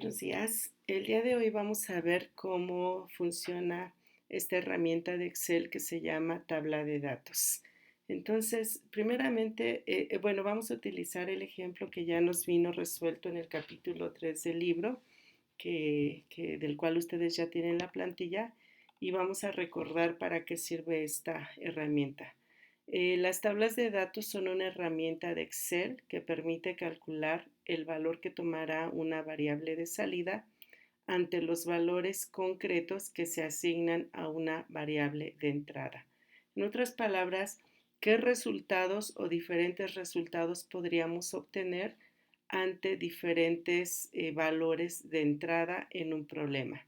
Buenos días. El día de hoy vamos a ver cómo funciona esta herramienta de Excel que se llama tabla de datos. Entonces, primeramente, bueno, vamos a utilizar el ejemplo que ya nos vino resuelto en el capítulo 3 del libro, del cual ustedes ya tienen la plantilla, y vamos a recordar para qué sirve esta herramienta. Las tablas de datos son una herramienta de Excel que permite calcular el valor que tomará una variable de salida ante los valores concretos que se asignan a una variable de entrada. En otras palabras, ¿qué resultados o diferentes resultados podríamos obtener ante diferentes valores de entrada en un problema?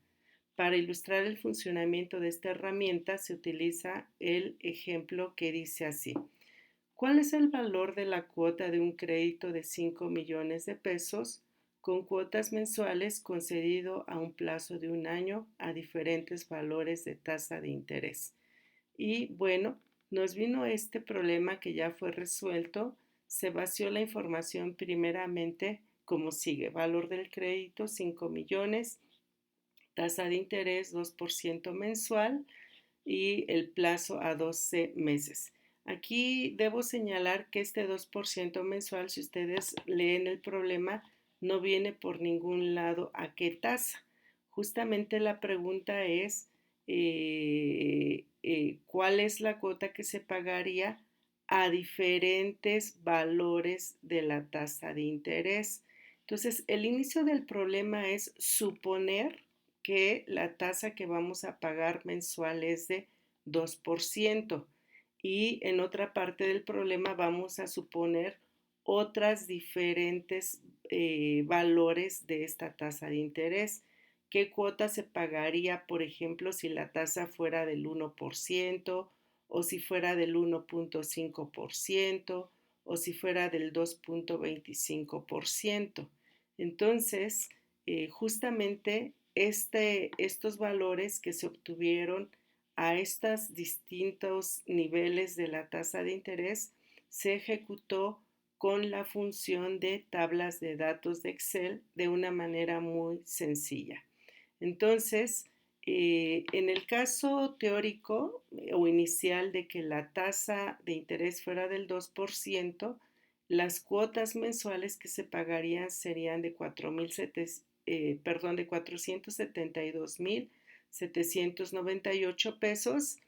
Para ilustrar el funcionamiento de esta herramienta se utiliza el ejemplo que dice así: ¿cuál es el valor de la cuota de un crédito de 5 millones de pesos con cuotas mensuales concedido a un plazo de un año a diferentes valores de tasa de interés? Y bueno, nos vino este problema que ya fue resuelto. Se vació la información primeramente como sigue: valor del crédito 5 millones, tasa de interés 2% mensual y el plazo a 12 meses. Aquí debo señalar que este 2% mensual, si ustedes leen el problema, no viene por ningún lado a qué tasa. Justamente la pregunta es ¿cuál es la cuota que se pagaría a diferentes valores de la tasa de interés? Entonces, el inicio del problema es suponer que la tasa que vamos a pagar mensual es de 2%, y en otra parte del problema vamos a suponer otras diferentes valores de esta tasa de interés. ¿Qué cuota se pagaría, por ejemplo, si la tasa fuera del 1% o si fuera del 1.5% o si fuera del 2.25%? Entonces, justamente estos valores que se obtuvieron a estos distintos niveles de la tasa de interés se ejecutó con la función de tablas de datos de Excel de una manera muy sencilla. Entonces, en el caso teórico o inicial de que la tasa de interés fuera del 2%, las cuotas mensuales que se pagarían serían de 472.798 pesos,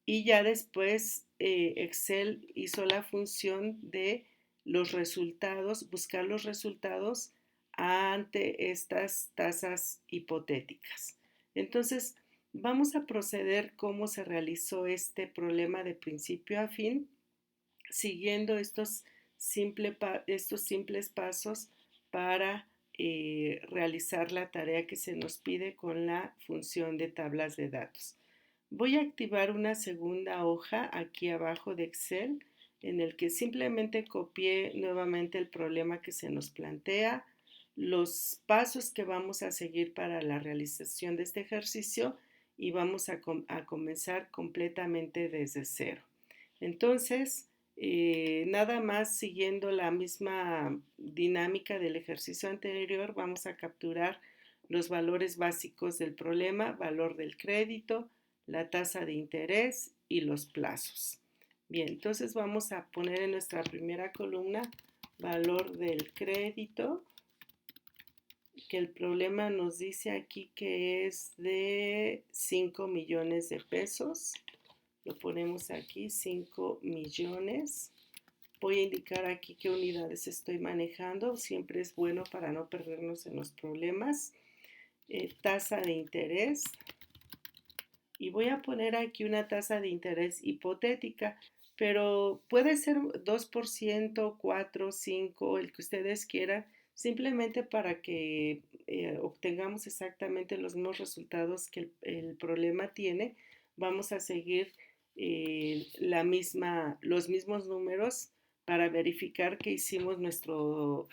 y ya después Excel hizo la función de los resultados, buscar los resultados ante estas tasas hipotéticas. Entonces, vamos a proceder cómo se realizó este problema de principio a fin, siguiendo estos simples pasos para realizar la tarea que se nos pide con la función de tablas de datos. Voy a activar una segunda hoja aquí abajo de Excel en el que simplemente copié nuevamente el problema que se nos plantea, los pasos que vamos a seguir para la realización de este ejercicio, y vamos a comenzar completamente desde cero. Entonces, nada más siguiendo la misma dinámica del ejercicio anterior, vamos a capturar los valores básicos del problema: valor del crédito, la tasa de interés y los plazos. Bien, entonces vamos a poner en nuestra primera columna valor del crédito, que el problema nos dice aquí que es de 5 millones de pesos. Lo ponemos aquí, 5 millones. Voy a indicar aquí qué unidades estoy manejando. Siempre es bueno para no perdernos en los problemas. Tasa de interés. Y voy a poner aquí una tasa de interés hipotética, pero puede ser 2%, 4, 5, el que ustedes quieran, simplemente para que obtengamos exactamente los mismos resultados que el problema tiene. Vamos a seguir los mismos números para verificar que hicimos nuestro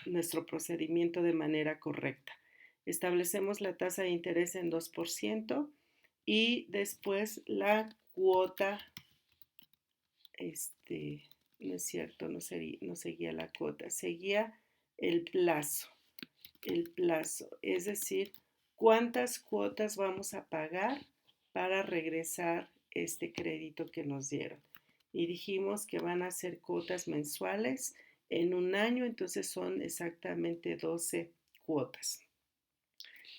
procedimiento de manera correcta. Establecemos la tasa de interés en 2%, y después la cuota, no es cierto, no seguía la cuota, seguía el plazo. el plazo, es decir, cuántas cuotas vamos a pagar para regresar este crédito que nos dieron. Y dijimos que van a ser cuotas mensuales en un año, entonces son exactamente 12 cuotas.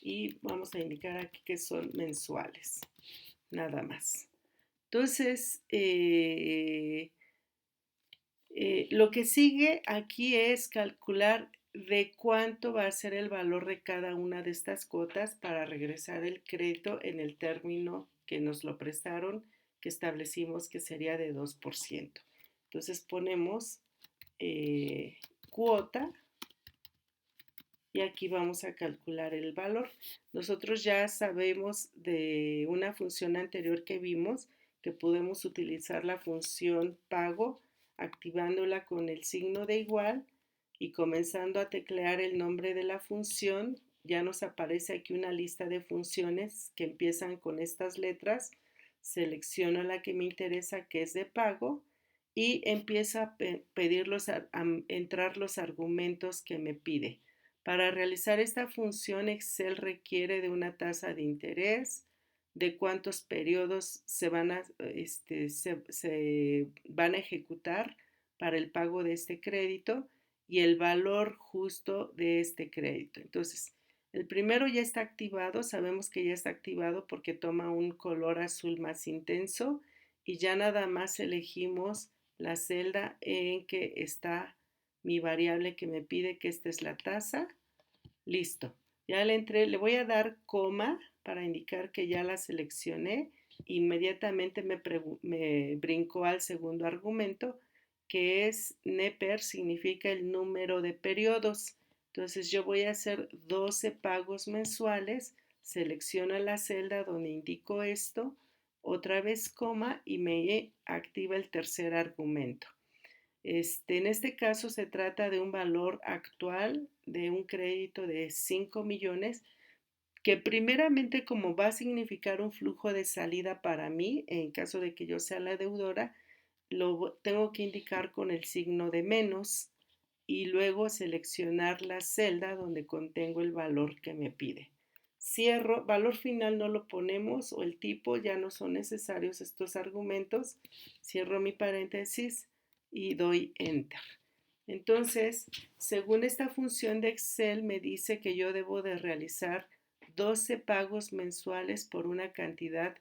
Y vamos a indicar aquí que son mensuales, nada más. Entonces, lo que sigue aquí es calcular de cuánto va a ser el valor de cada una de estas cuotas para regresar el crédito en el término que nos lo prestaron, que establecimos que sería de 2%. Entonces ponemos cuota y aquí vamos a calcular el valor. Nosotros ya sabemos de una función anterior que vimos que podemos utilizar la función pago activándola con el signo de igual y comenzando a teclear el nombre de la función. Ya nos aparece aquí una lista de funciones que empiezan con estas letras. Selecciono la que me interesa, que es de pago, y empiezo a entrar los argumentos que me pide. Para realizar esta función, Excel requiere de una tasa de interés, de cuántos periodos se van a ejecutar para el pago de este crédito y el valor justo de este crédito. Entonces, el primero ya está activado, sabemos que ya está activado porque toma un color azul más intenso y ya nada más elegimos la celda en que está mi variable que me pide que esta es la tasa. Listo. Ya le entré, le voy a dar coma para indicar que ya la seleccioné. Inmediatamente me brincó al segundo argumento, que es NEPER, significa el número de periodos. Entonces yo voy a hacer 12 pagos mensuales, selecciono la celda donde indico esto, otra vez coma y me activa el tercer argumento. En este caso se trata de un valor actual de un crédito de 5 millones que primeramente como va a significar un flujo de salida para mí, en caso de que yo sea la deudora, lo tengo que indicar con el signo de menos y luego seleccionar la celda donde contengo el valor que me pide. Cierro, valor final no lo ponemos o el tipo, ya no son necesarios estos argumentos. Cierro mi paréntesis y doy enter. Entonces, según esta función de Excel me dice que yo debo de realizar 12 pagos mensuales por una cantidad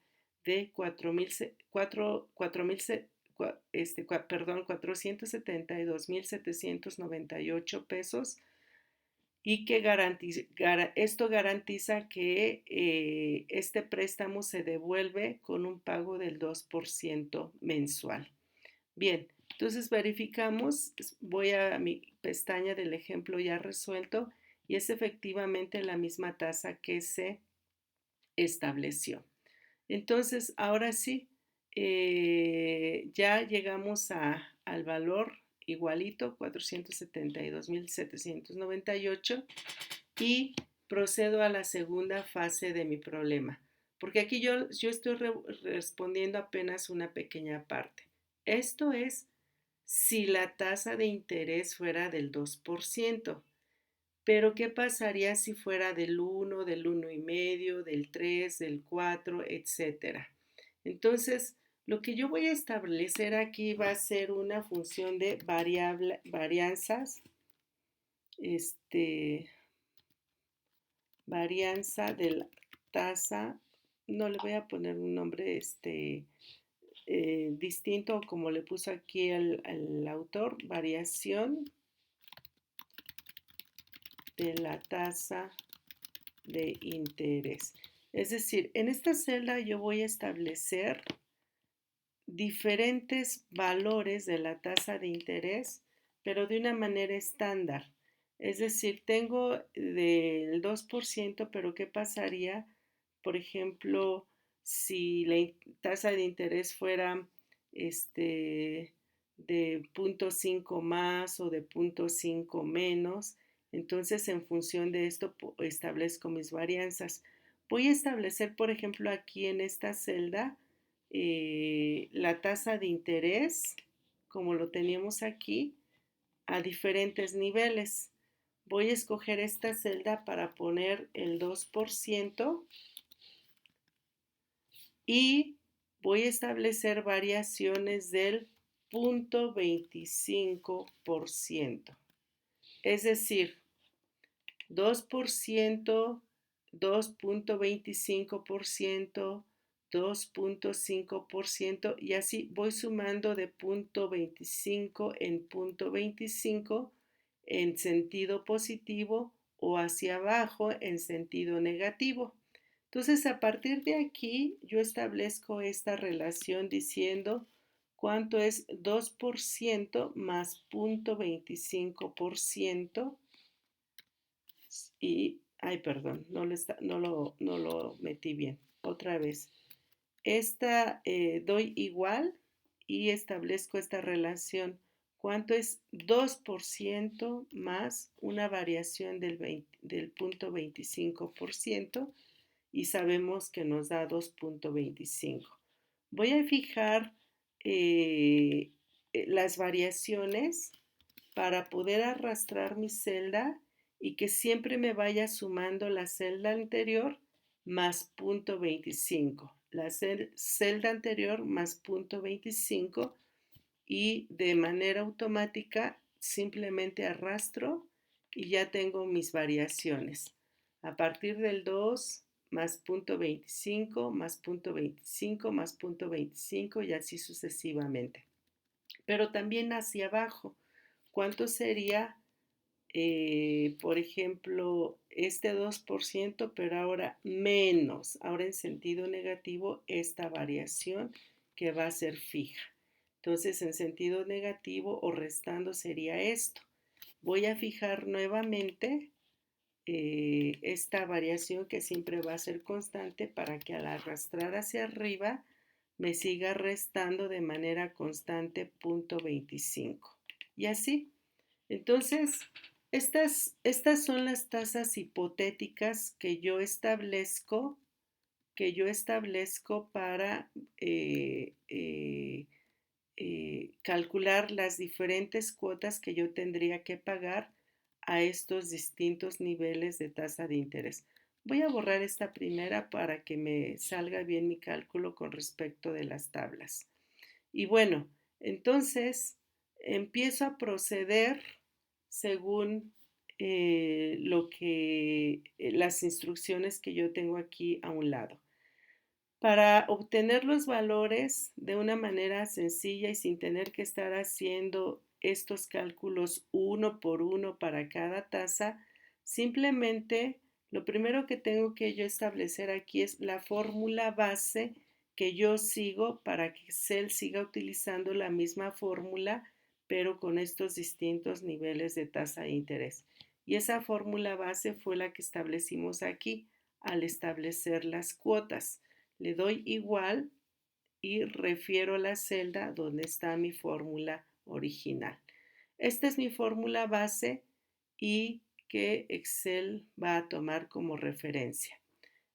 de 472.798 pesos y que esto garantiza que este préstamo se devuelve con un pago del 2% mensual. Bien, entonces verificamos, voy a mi pestaña del ejemplo ya resuelto y es efectivamente la misma tasa que se estableció. Entonces, ahora sí, ya llegamos al valor igualito, 472.798 y procedo a la segunda fase de mi problema, porque aquí yo estoy respondiendo apenas una pequeña parte. Esto es si la tasa de interés fuera del 2%. Pero ¿qué pasaría si fuera del 1, del 1,5, del 3, del 4, etcétera? Entonces, lo que yo voy a establecer aquí va a ser una función de varianzas, varianza de la tasa, no le voy a poner un nombre distinto como le puso aquí el autor, variación de la tasa de interés. Es decir, en esta celda yo voy a establecer diferentes valores de la tasa de interés, pero de una manera estándar. Es decir, tengo del 2%, pero ¿qué pasaría, por ejemplo, si la tasa de interés fuera de 0,5 más o de 0,5 menos? Entonces, en función de esto, establezco mis varianzas. Voy a establecer, por ejemplo, aquí en esta celda, la tasa de interés, como lo teníamos aquí, a diferentes niveles. voy a escoger esta celda para poner el 2% y voy a establecer variaciones del 0.25%. Es decir, 2%, 2.25%, 2.5% y así voy sumando de 0.25 en 0.25 en sentido positivo o hacia abajo en sentido negativo. Entonces, a partir de aquí, yo establezco esta relación diciendo cuánto es 2% más 0.25% y, ay, perdón, no lo metí bien. Otra vez. Doy igual y establezco esta relación. ¿Cuánto es 2% más una variación del 0.25%? Y sabemos que nos da 2.25. Voy a fijar las variaciones para poder arrastrar mi celda y que siempre me vaya sumando la celda anterior más 0.25, la celda anterior más 0.25 y de manera automática simplemente arrastro y ya tengo mis variaciones. A partir del 2 más 0.25 más 0.25 más 0.25 y así sucesivamente. Pero también hacia abajo, ¿cuánto sería, por ejemplo, este 2%, pero ahora menos, ahora en sentido negativo, esta variación que va a ser fija? Entonces, en sentido negativo o restando sería esto. Voy a fijar nuevamente esta variación que siempre va a ser constante para que al arrastrar hacia arriba me siga restando de manera constante 0.25. Y así. Entonces, estas son las tasas hipotéticas que yo establezco para calcular las diferentes cuotas que yo tendría que pagar a estos distintos niveles de tasa de interés. Voy a borrar esta primera para que me salga bien mi cálculo con respecto de las tablas. Y bueno, entonces empiezo a proceder según las instrucciones que yo tengo aquí a un lado. Para obtener los valores de una manera sencilla y sin tener que estar haciendo estos cálculos uno por uno para cada tasa, simplemente lo primero que tengo que yo establecer aquí es la fórmula base que yo sigo para que Excel siga utilizando la misma fórmula, pero con estos distintos niveles de tasa de interés. Y esa fórmula base fue la que establecimos aquí al establecer las cuotas. Le doy igual y refiero la celda donde está mi fórmula original. Esta es mi fórmula base y que Excel va a tomar como referencia.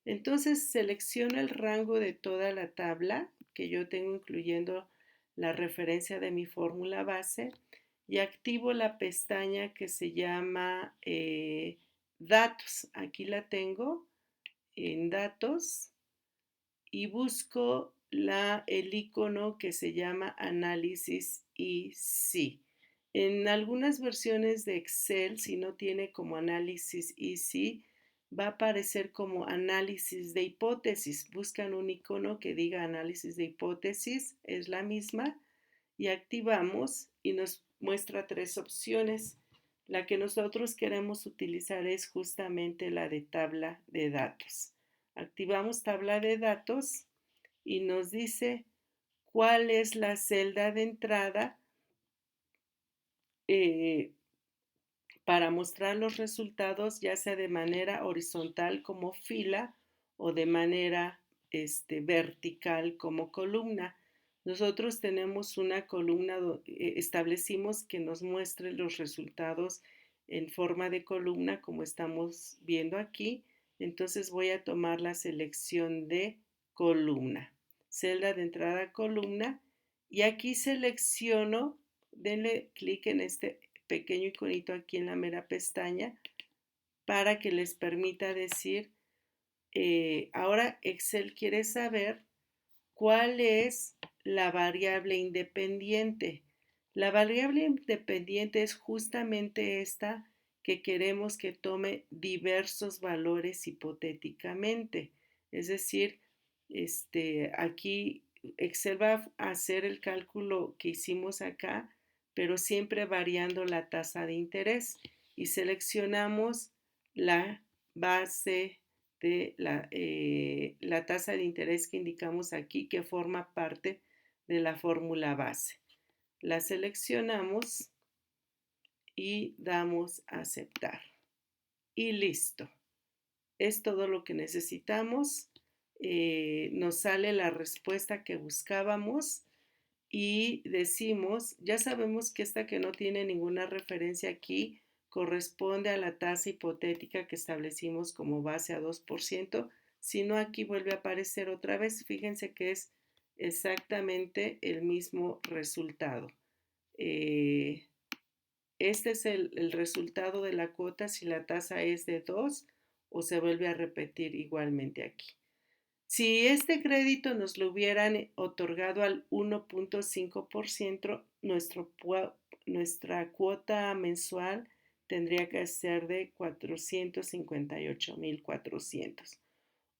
Entonces selecciono el rango de toda la tabla que yo tengo incluyendo la referencia de mi fórmula base y activo la pestaña que se llama datos. Aquí la tengo en datos y busco el icono que se llama Análisis Easy. En algunas versiones de Excel, si no tiene como Análisis Easy, va a aparecer como Análisis de hipótesis. Buscan un icono que diga Análisis de hipótesis, es la misma, y activamos y nos muestra tres opciones. La que nosotros queremos utilizar es justamente la de tabla de datos. Activamos tabla de datos y nos dice cuál es la celda de entrada para mostrar los resultados, ya sea de manera horizontal como fila o de manera vertical como columna. Nosotros tenemos una columna, establecimos que nos muestre los resultados en forma de columna como estamos viendo aquí. Entonces voy a tomar la selección de columna, celda de entrada columna, y aquí selecciono, denle clic en este pequeño iconito aquí en la mera pestaña para que les permita decir, ahora Excel quiere saber cuál es la variable independiente. La variable independiente es justamente esta que queremos que tome diversos valores hipotéticamente. Es decir, aquí Excel va a hacer el cálculo que hicimos acá, pero siempre variando la tasa de interés. Y seleccionamos la base de la tasa de interés que indicamos aquí, que forma parte de la fórmula base. La seleccionamos y damos a aceptar. Y listo. Es todo lo que necesitamos. Nos sale la respuesta que buscábamos y decimos, ya sabemos que esta que no tiene ninguna referencia aquí corresponde a la tasa hipotética que establecimos como base a 2%, si no aquí vuelve a aparecer otra vez, fíjense que es exactamente el mismo resultado. Este es el resultado de la cuota si la tasa es de 2 o se vuelve a repetir igualmente aquí. Si este crédito nos lo hubieran otorgado al 1.5%, nuestra cuota mensual tendría que ser de 458,400.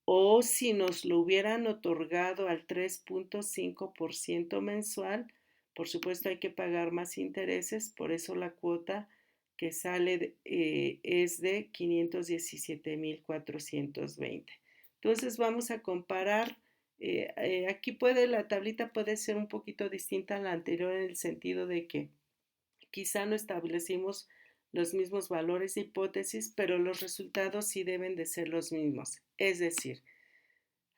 O si nos lo hubieran otorgado al 3.5% mensual, por supuesto hay que pagar más intereses, por eso la cuota que sale es de 517,420. Entonces vamos a comparar. Aquí la tablita puede ser un poquito distinta a la anterior en el sentido de que quizá no establecimos los mismos valores de hipótesis, pero los resultados sí deben de ser los mismos. Es decir,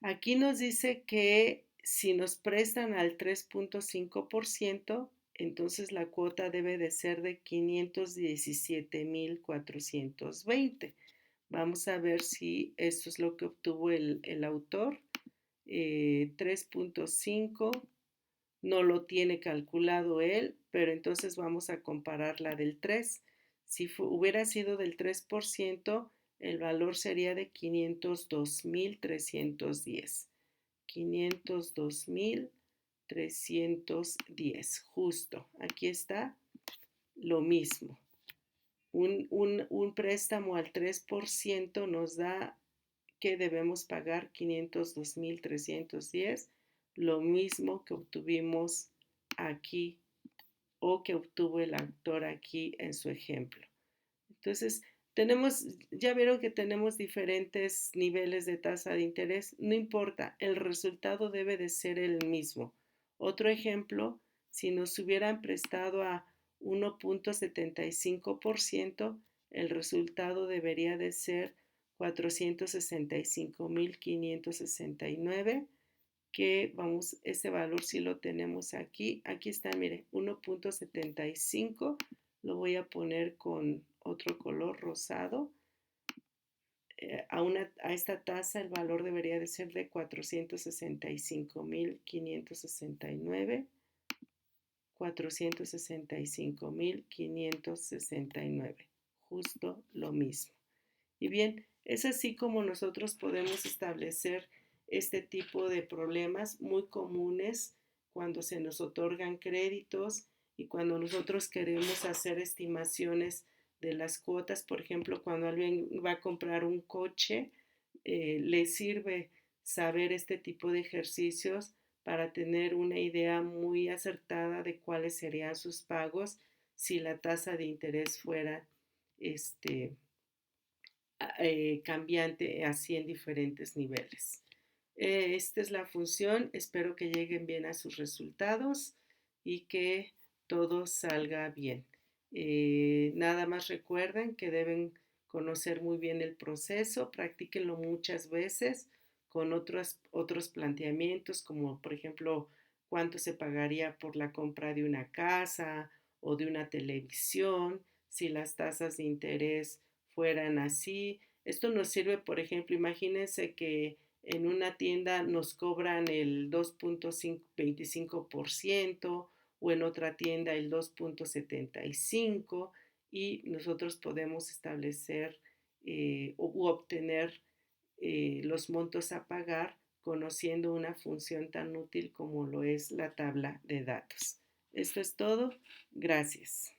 aquí nos dice que si nos prestan al 3.5%, entonces la cuota debe de ser de 517,420. Vamos a ver si esto es lo que obtuvo el autor. 3.5 no lo tiene calculado él, pero entonces vamos a comparar la del 3. Si hubiera sido del 3%, el valor sería de 502,310. 502,310, justo. Aquí está lo mismo. Un préstamo al 3% nos da que debemos pagar 502,310, lo mismo que obtuvimos aquí o que obtuvo el autor aquí en su ejemplo. Entonces, ya vieron que tenemos diferentes niveles de tasa de interés, no importa, el resultado debe de ser el mismo. Otro ejemplo, si nos hubieran prestado a 1.75%, el resultado debería de ser 465,569, que ese valor sí lo tenemos aquí. Aquí está, mire, 1.75, lo voy a poner con otro color rosado. A esta tasa el valor debería de ser de 465,569. 465,569. Justo lo mismo. Y bien, es así como nosotros podemos establecer este tipo de problemas muy comunes cuando se nos otorgan créditos y cuando nosotros queremos hacer estimaciones de las cuotas. Por ejemplo, cuando alguien va a comprar un coche, le sirve saber este tipo de ejercicios para tener una idea muy acertada de cuáles serían sus pagos si la tasa de interés fuera cambiante así en diferentes niveles. Esta es la función, espero que lleguen bien a sus resultados y que todo salga bien. Nada más recuerden que deben conocer muy bien el proceso, practíquenlo muchas veces con otros planteamientos, como por ejemplo cuánto se pagaría por la compra de una casa o de una televisión, si las tasas de interés fueran así. Esto nos sirve, por ejemplo, imagínense que en una tienda nos cobran el 2.25% o en otra tienda el 2.75 y nosotros podemos establecer u obtener los montos a pagar conociendo una función tan útil como lo es la tabla de datos. Esto es todo. Gracias.